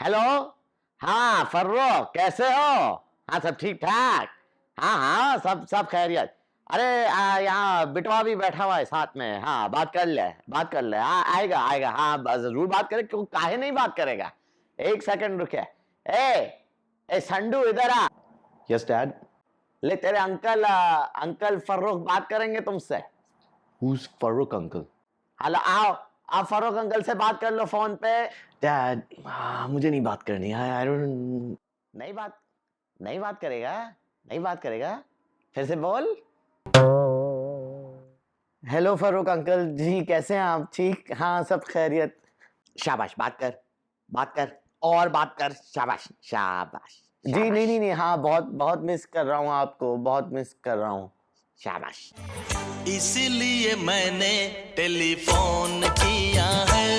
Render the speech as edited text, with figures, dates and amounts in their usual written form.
Hello. हाँ फर्रुख, कैसे हो? हाँ सब ठीक ठाक। हाँ हाँ, सब सब खैरियत। अरे यहाँ बिटवा भी बैठा हुआ है साथ में। हाँ बात कर ले, बात कर ले। हाँ आएगा आएगा, हाँ जरूर बात करे, क्यों काहे नहीं बात करेगा। एक सेकंड रुके। ए संडू इधर आ। Yes dad. ले तेरे अंकल अंकल फर्रुख बात करेंगे तुमसे। Who's Farrukh uncle? हेलो, आओ आप फर्रुख अंकल से बात कर लो फोन पे। डैड मुझे नहीं बात करनी। I don't. नहीं बात, नहीं बात करेगा, नहीं बात करेगा। फिर से बोल। हेलो फर्रुख अंकल जी, कैसे हैं आप? ठीक, हाँ सब खैरियत। शाबाश, बात कर, बात कर और बात कर। शाबाश शाबाश। जी नहीं नहीं नहीं, हाँ बहुत बहुत मिस कर रहा हूँ आपको, बहुत मिस कर रहा हूँ। शाबाश। इसलिए मैंने टेलीफोन किया है।